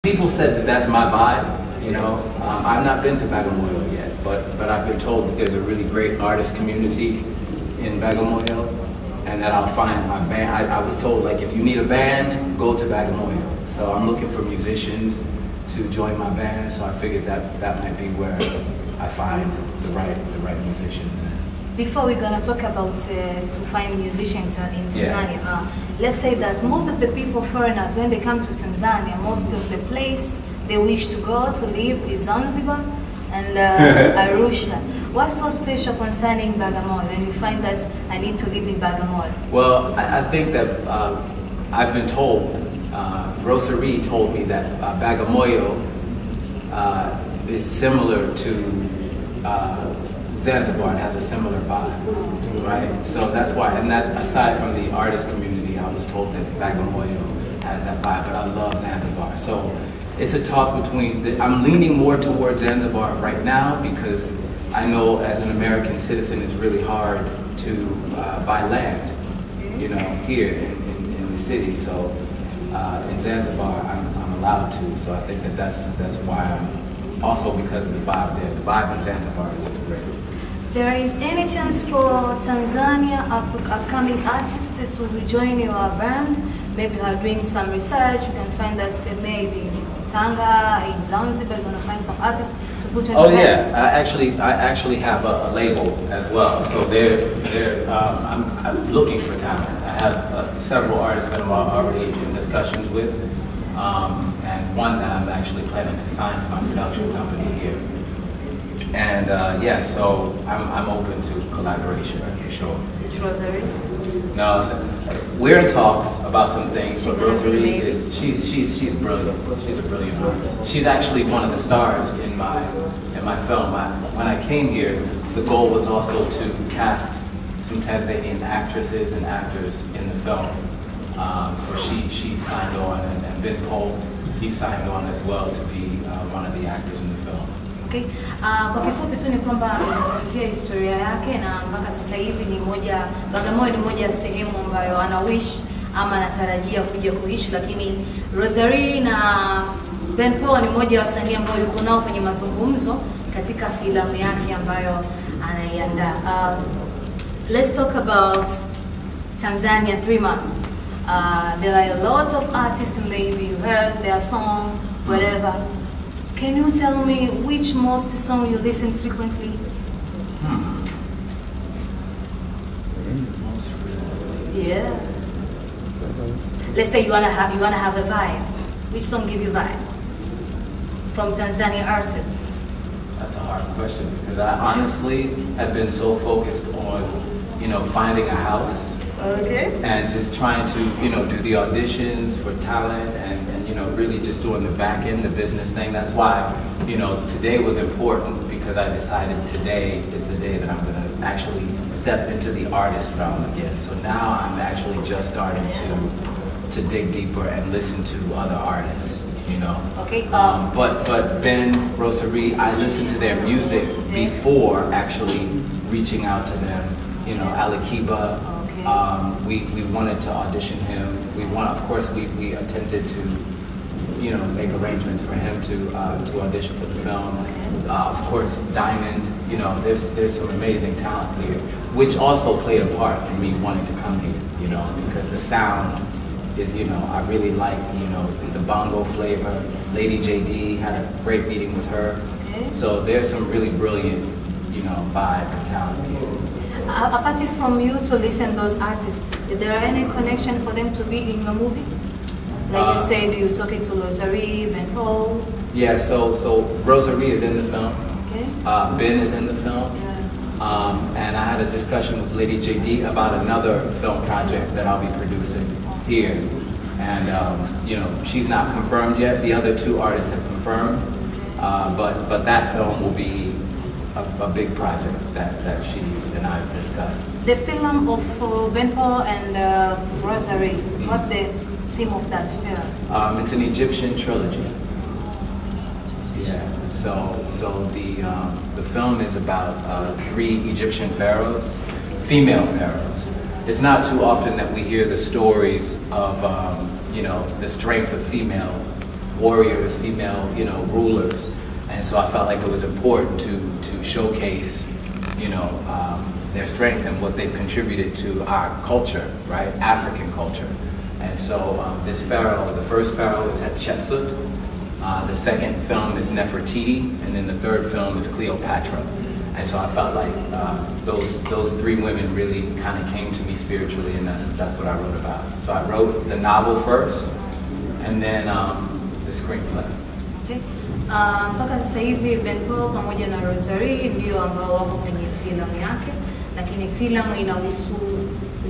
People said that that's my vibe, you know. I've not been to Bagamoyo yet, but I've been told that there's a really great artist community in Bagamoyo, and that I'll find my band. I was told, like, if you need a band, go to Bagamoyo. So I'm looking for musicians to join my band, so I figured that might be where I find the right musicians. Before we're gonna talk about to find musicians in Tanzania, let's say that most of the people, foreigners, when they come to Tanzania, most of the place they wish to go to live is Zanzibar and Arusha. What's so special concerning Bagamoyo when you find that I need to live in Bagamoyo? Well, I think that I've been told, Rosary told me that Bagamoyo is similar to Zanzibar. It has a similar vibe, right? So that's why, and that aside from the artist community, I was told that Bagamoyo has that vibe, but I love Zanzibar. So it's a toss between, I'm leaning more towards Zanzibar right now because I know as an American citizen it's really hard to buy land, you know, here in the city. So in Zanzibar I'm allowed to, so I think that that's why I'm, also because of the vibe there. The vibe in Zanzibar is just great. There is any chance for Tanzania upcoming artists to join your band? Maybe you are doing some research, you can find that there may be in Tanga, in Zanzibar, you're going to find some artists to put in the band. Yeah, I actually have a label as well. So I'm looking for talent. I have several artists that I'm already in discussions with, and one that I'm actually planning to sign to my production company here. And yeah, so I'm open to collaboration for sure. Which Rosary? No, we're in talks about some things. So Rosary is she's brilliant. She's a brilliant artist. She's actually one of the stars in my film. When I came here, the goal was also to cast some Tanzanian actresses and actors in the film. So she signed on, and Ben Cole, he signed on as well to be one of the actors in the film. Okay. Kwa kifupi tu ni kwamba amezungumzia historia yake na mpaka sasa hivi ni Bagamoyo ni moja ya sehemu ambayo ana wish ama anatarajia kuja kuishi, lakini Rosary na Ben Paul ni moja ya wasanii ambao yuko nao kwenye mazungumzo katika filamu yake ambayo anaiandaa. Let's talk about Tanzania 3 months. There are a lot of artists, maybe you heard their song, whatever. Can you tell me which most song you listen frequently? Yeah. Let's say you wanna have a vibe. Which song give you vibe from Tanzanian artists? That's a hard question because I honestly have been so focused on, you know, finding a house. Okay. And just trying to, you know, do the auditions for talent and you know, really just doing the back end, the business thing. That's why, you know, today was important because I decided today is the day that I'm going to actually step into the artist realm again. So now I'm actually just starting to dig deeper and listen to other artists, you know. Okay. But Ben, Rosary, I listened to their music before actually reaching out to them. You know, Alikiba. We wanted to audition him. Of course, we attempted to, you know, make arrangements for him to audition for the film. Of course, Diamond. You know, there's some amazing talent here, which also played a part in me wanting to come here. You know, because the sound is, you know, I really like, you know, the bongo flavor. Lady JD, had a great meeting with her. So there's some really brilliant, you know, vibes and talent here. Apart from you to listen those artists, is there any connection for them to be in your movie? Like you said, you're talking to Rosary, Ben Paul. Yeah, so Rosary is in the film. Okay. Ben is in the film. Yeah. And I had a discussion with Lady JD about another film project that I'll be producing here. And you know, she's not confirmed yet. The other 2 artists have confirmed. But that film will be a big project that she and I discussed. The film of Ben Paul and Rosary, what's the theme of that film? It's an Egyptian trilogy. Yeah. So the film is about 3 Egyptian pharaohs, female pharaohs. It's not too often that we hear the stories of you know, the strength of female warriors, female, you know, rulers. And so I felt like it was important to showcase, you know, their strength and what they've contributed to our culture, right? African culture. And so this pharaoh, the first pharaoh is Hatshepsut, the second film is Nefertiti, and then the third film is Cleopatra. And so I felt like those three women really kind of came to me spiritually, and that's what I wrote about. So I wrote the novel first, and then the screenplay. Okay. Mpaka sasa hivi Ben Paul pamoja na Rosary ndio ambao wako kwenye filamu yake, lakini filamu inahusu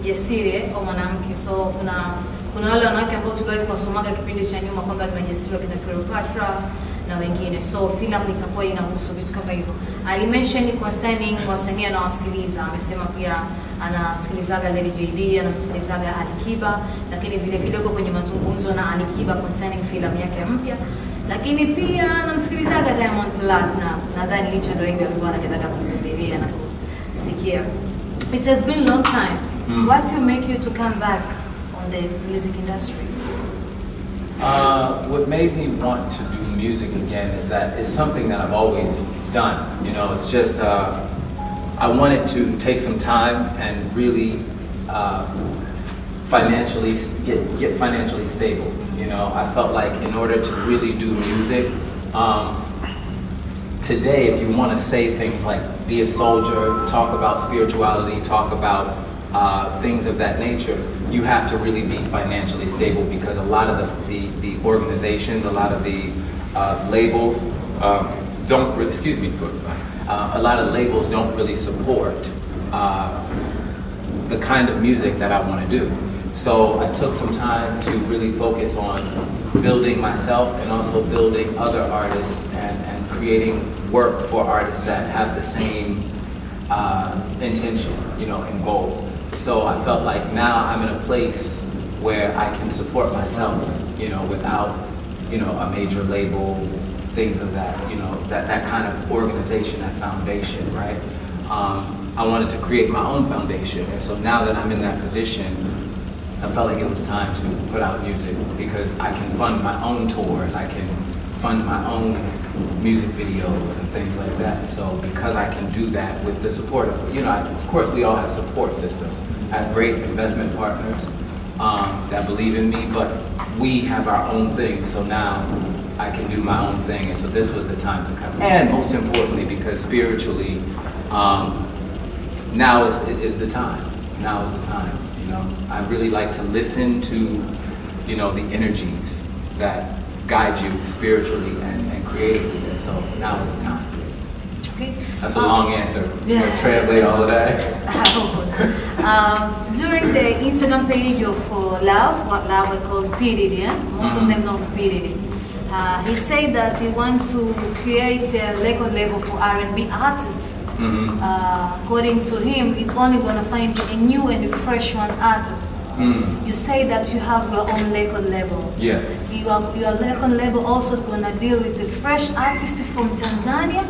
ujasiri wa mwanamke. So kuna wale wanawake ambao tuliwahi kuwasomaga kipindi cha nyuma kwamba ni majasiri wa kina Cleopatra na wengine. So filamu itakuwa inahusu vitu kama hivyo. Alimention concerning wasanii anawasikiliza. Amesema pia anasikilizaga Lady JD, anasikilizaga Alikiba, lakini vile vile yuko kwenye mazungumzo na Alikiba concerning filamu yake mpya. Lakini pia anamsikilizaga Diamond Platnumz. Nadhani hicho ndio hivyo alikuwa anataka kusubiria na kusikia. It has been a long time. What will make you to come back on the music industry? What made me want to do music again is that it's something that I've always done. You know, it's just I wanted to take some time and really financially get financially stable. You know, I felt like in order to really do music, today if you want to say things like be a soldier, talk about spirituality, talk about things of that nature, you have to really be financially stable, because a lot of the organizations, a lot of the labels don't really, excuse me, a lot of labels don't really support the kind of music that I want to do. So I took some time to really focus on building myself and also building other artists and creating work for artists that have the same intention, you know, and goal. So I felt like now I'm in a place where I can support myself, you know, without, you know, a major label, things of that, you know, that kind of organization, that foundation, right? I wanted to create my own foundation, and so now that I'm in that position, I felt like it was time to put out music, because I can fund my own tours, I can fund my own music videos and things like that. So because I can do that with the support of, you know, of course we all have support systems. I have great investment partners that believe in me, but we have our own thing, so now I can do my own thing, and so this was the time to come. And most importantly, because spiritually, now is the time. Now is the time. You know, I really like to listen to, you know, the energies that guide you spiritually and creatively. And so now is the time. Okay. That's a long answer. Yeah. Translate all of that. During the Instagram page of Love, what Love we call P. Most of them know P. He said that he wants to create a record label for R&B artists. According to him, it's only going to find a new and fresh one artist. You say that you have your own record label. Yes. Your record label also is going to deal with the fresh artists from Tanzania,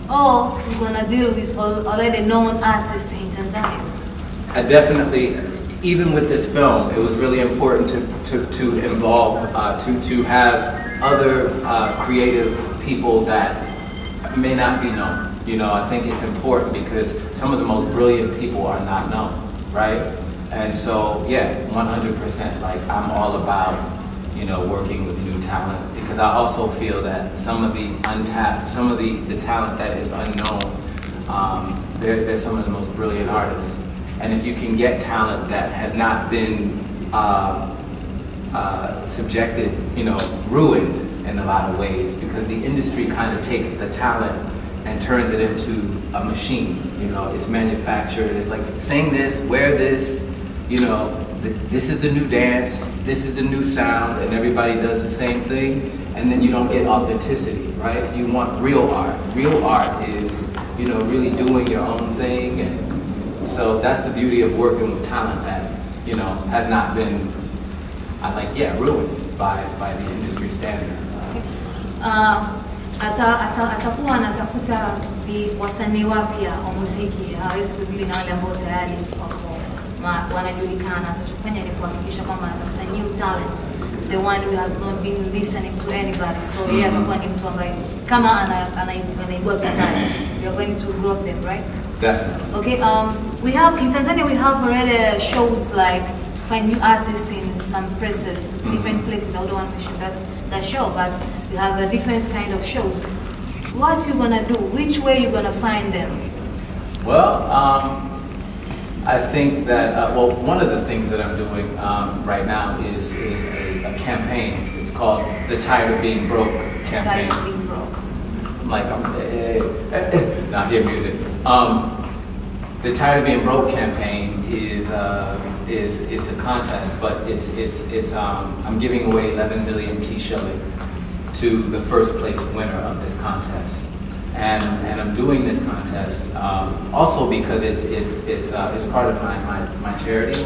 or you're going to deal with already known artists in Tanzania? I definitely, even with this film, it was really important to involve, to have other creative people that may not be known. You know, I think it's important because some of the most brilliant people are not known, right? And so, yeah, 100%, like I'm all about, you know, working with new talent, because I also feel that some of the untapped, some of the talent that is unknown, they're some of the most brilliant artists. And if you can get talent that has not been subjected, you know, ruined in a lot of ways, because the industry kind of takes the talent and turns it into a machine. You know, it's manufactured. It's like, sing this, wear this, you know, this is the new dance, this is the new sound, and everybody does the same thing, and then you don't get authenticity, right? You want real art. Real art is, you know, really doing your own thing, and so that's the beauty of working with talent that, you know, has not been, ruined by the industry standard. Atakuwa anatafuta wasanii wapya wa muziki, hawezi kudili na wale ambao tayari wanajulikana. Atachofanya ni kuhakikisha kwamba anatafuta new talents the one who has not been listening to anybody. So yeah, atakuwa ni mtu ambaye kama anaibua vibaya. We are going to grow them, right? Definitely. Okay. We have in Tanzania we have already shows like to find new artists in some places, different places. I don't want to mention that show, but we have a different kind of shows. What you gonna do? Which way you gonna find them? Well, I think that well, one of the things that I'm doing right now is a campaign. It's called the Tired of Being Broke campaign. Tired of Being Broke. Like now hear music. The Tired of Being Broke campaign is it's a contest, but it's I'm giving away 11 million T-shilling to the first place winner of this contest, and I'm doing this contest also because it's part of my charity,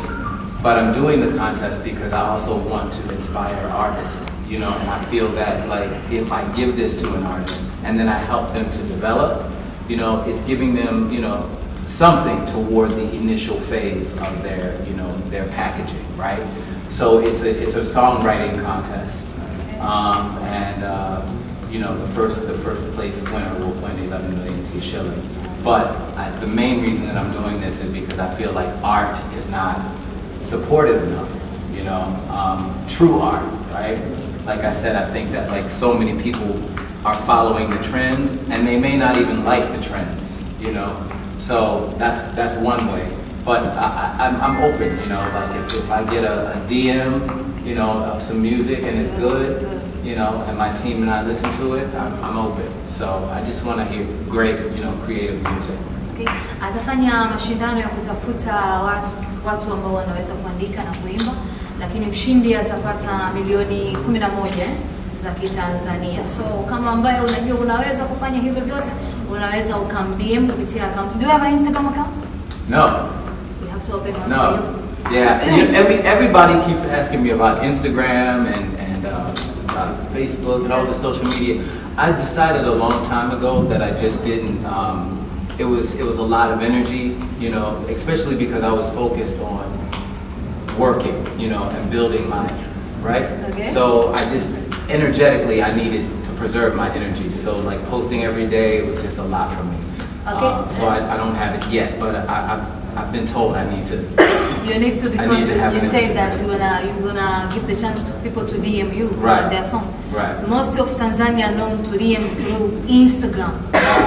but I'm doing the contest because I also want to inspire artists, you know, and I feel that like if I give this to an artist and then I help them to develop, you know, it's giving them, you know, something toward the initial phase of their, you know, their packaging, right? So it's a songwriting contest, you know, the first place winner will win 11 million T-shillings. But the main reason that I'm doing this is because I feel like art is not supported enough, you know, true art, right? Like I said, I think that like so many people are following the trend and they may not even like the trends, you know. So that's one way. But I'm open, you know, like if I get a DM, you know, of some music and it's good, you know, and my team and I listen to it, I'm open. So I just want to hear great, you know, creative music. Okay. Atafanya mashindano ya kutafuta watu ambao wanaweza kuandika na kuimba, lakini mshindi atapata milioni 11 za Kitanzania. So kama ambaye unajua unaweza kufanya hivyo vyote, unaweza ukam-DM kupitia account. Do you have an Instagram account? No. You have to open one. No. Yeah. Everybody keeps asking me about Instagram and Facebook and all the social media. I decided a long time ago that I just didn't. It was a lot of energy, you know, especially because I was focused on working, you know, and building mine, right? Okay. So I just energetically I needed to preserve my energy. So like posting every day was just a lot for me. Okay. So I don't have it yet, but I've been told I need to. You need to, because you say that you're gonna give the chance to people to DM you their song. Right. Most of Tanzania are known to DM through Instagram,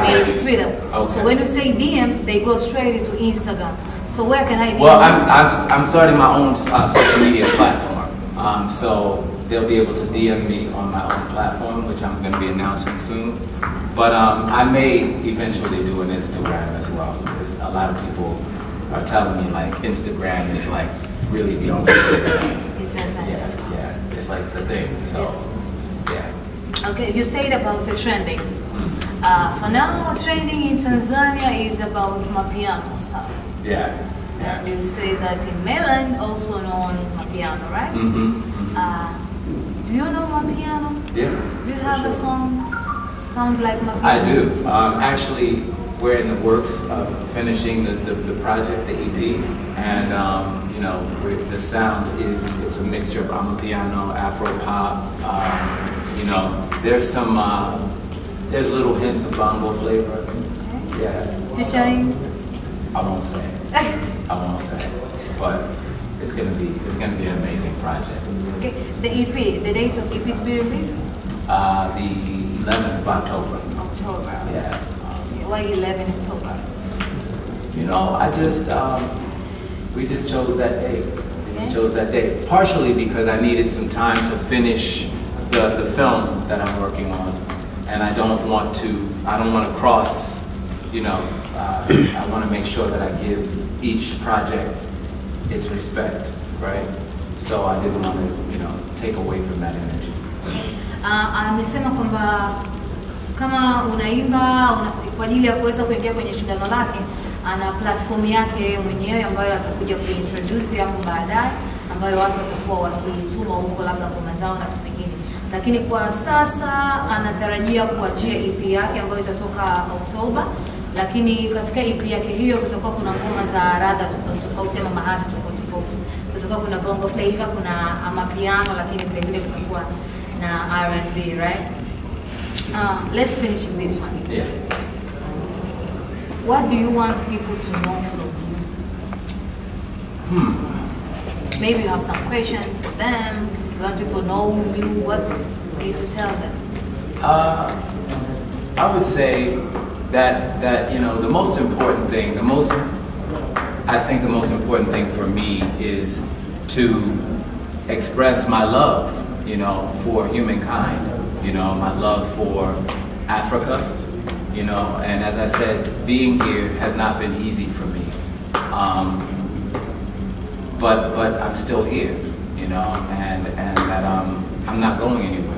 maybe Twitter. Okay. So when you say DM, they go straight into Instagram. So where can I DM? Well, I'm starting my own social media platform. So they'll be able to DM me on my own platform, which I'm going to be announcing soon. But I may eventually do an Instagram as well, because a lot of people are telling me like Instagram is like really the only thing. Yeah, it's like the thing. So yeah. Okay, you said about the trending. For now, trending in Tanzania is about Mapiano stuff. Yeah. And you say that in mainland also known Mapiano, right? Do you know Mapiano? Yeah. Do you have a song sound like Mapiano? I do. Actually, we're in the works of finishing the project, the EP, and you know, the sound is a mixture of Amapiano, Afro pop. You know, there's some there's little hints of bongo flavor. Okay. Yeah. Featuring? I won't say. I won't say, but it's gonna be an amazing project. Okay. The EP, the dates of EP to be released? The 11th of October. October. Yeah. Why 11 October? You know, we just chose that day. We just chose that day. Partially because I needed some time to finish the film that I'm working on, and I don't want to cross, you know, I want to make sure that I give each project its respect, right? So I didn't want to, you know, take away from that energy. Amesema kwamba kama unaimba kwa ajili ya kuweza kuingia kwenye shindano lake, ana platform yake mwenyewe ambayo atakuja kuintroduce hapo baadaye, ambayo watu watakuwa wakituma huko labda ngoma zao na vitu vingine. Lakini kwa sasa anatarajia kuachia EP yake ambayo itatoka Oktoba, lakini katika EP yake hiyo kutakuwa kuna ngoma za radha tofauti ama mahali tofauti. kutakuwa kuna bongo flavor, kuna amapiano, lakini vile vile kutakuwa na R&B, right? Let's finish with this one. Yeah. What do you want people to know from you? Maybe you have some questions for them. You want people to know you. What do you tell them? I would say that you know, the most important thing, I think the most important thing for me is to express my love, you know, for humankind, you know, my love for Africa, you know, and as I said, being here has not been easy for me, but I'm still here, you know, and that I'm not going anywhere.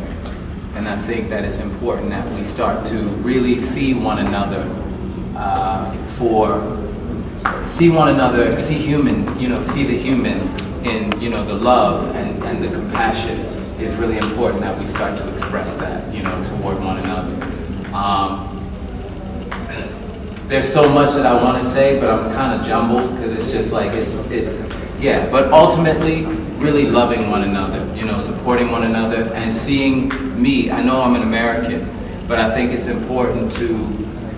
And I think that it's important that we start to really see one another see human, you know, see the human in, you know, the love and the compassion is really important that we start to express that, you know, toward one another. There's so much that I want to say, but I'm kind of jumbled because it's just like, yeah, but ultimately, really loving one another, you know, supporting one another and seeing me. I know I'm an American, but I think it's important to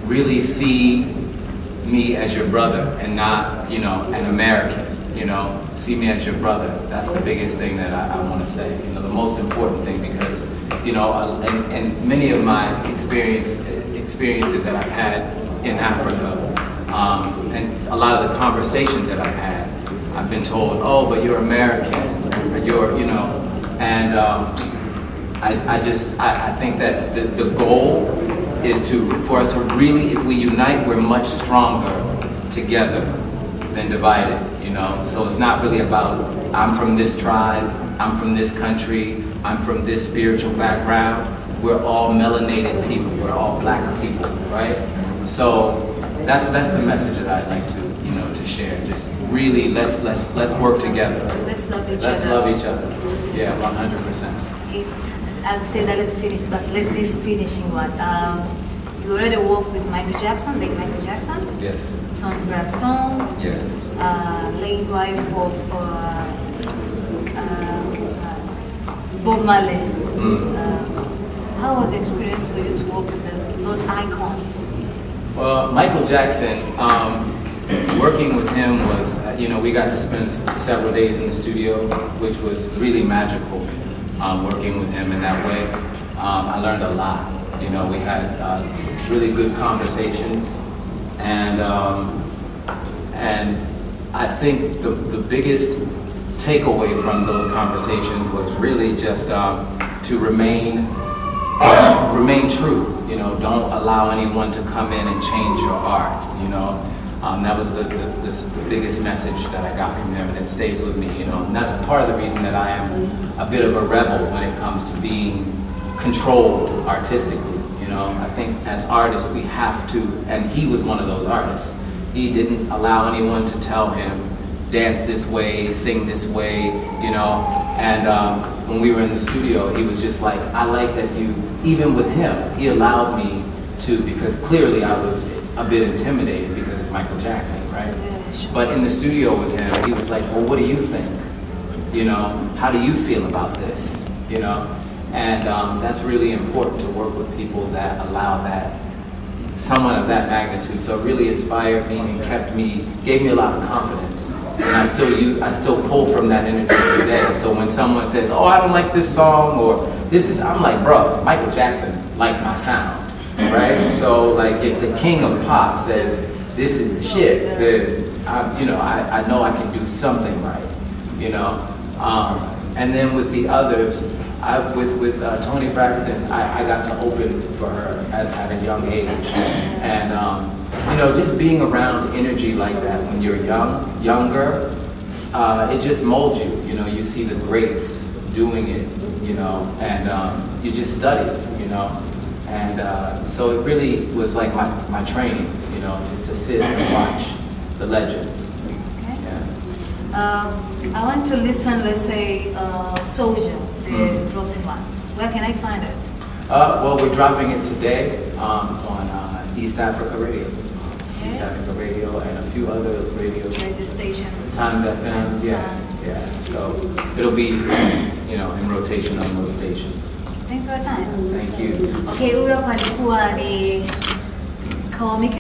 really see me as your brother and not, you know, an American, you know, see me as your brother. That's the biggest thing that I want to say, you know, the most important thing, because, you know, and many of my experiences that I've had in Africa, and a lot of the conversations that I've had, I've been told, oh, but you're American, or you're, you know, and I think that the goal is for us to really, if we unite, we're much stronger together than divided, you know. So it's not really about, I'm from this tribe, I'm from this country, I'm from this spiritual background. We're all melanated people, we're all black people, right? So that's the message that I'd like to, you know, to share. Just really, let's work together. Let's love each other. Let's love each other. Yeah, 100%. Okay. I'll say that let's finish, but let this finishing one. You already worked with Michael Jackson, like Michael Jackson. Yes. Son Brad song. Yes. Late wife for Bob Marley. How was the experience for you to work with those icons? Well, Michael Jackson, working with him was, you know, we got to spend several days in the studio, which was really magical, working with him in that way. I learned a lot. You know, we had really good conversations, and I think the biggest takeaway from those conversations was really just to remain true. You know, don't allow anyone to come in and change your art. You know, that was the biggest message that I got from him, and it stays with me. You know, and that's part of the reason that I am a bit of a rebel when it comes to being controlled artistically. You know, I think as artists we have to, and he was one of those artists. He didn't allow anyone to tell him, dance this way, sing this way, you know. And when we were in the studio, he was just like, I like that you, even with him, he allowed me to, because clearly I was a bit intimidated because it's Michael Jackson, right? But in the studio with him, he was like, well, what do you think? You know, how do you feel about this? You know, and that's really important to work with people that allow that, someone of that magnitude. So it really inspired me and gave me a lot of confidence. And I still pull from that energy today. So when someone says, oh, I don't like this song, or I'm like, bro, Michael Jackson liked my sound, right? So like if the king of pop says, this is the shit, then, you know, I know I can do something right, you know? And then with the others, with Toni Braxton, I got to open for her at a young age. And, you know, just being around energy like that when you're younger, it just molds you. You know, you see the greats doing it, you know, and you just study it, you know. And so it really was like my training, you know, just to sit and watch the legends. Okay. Yeah. I want to listen, let's say, Soldier, the dropping one. Where can I find it? Well, we're dropping it today on East Africa Radio. Okay. East Africa Radio and a few other radios. Radio station. Times FM, yeah. Yeah, so it'll be, you know, in rotation on those stations. Thank you for your time. Thank you. Okay, huyo hapa alikuwa ni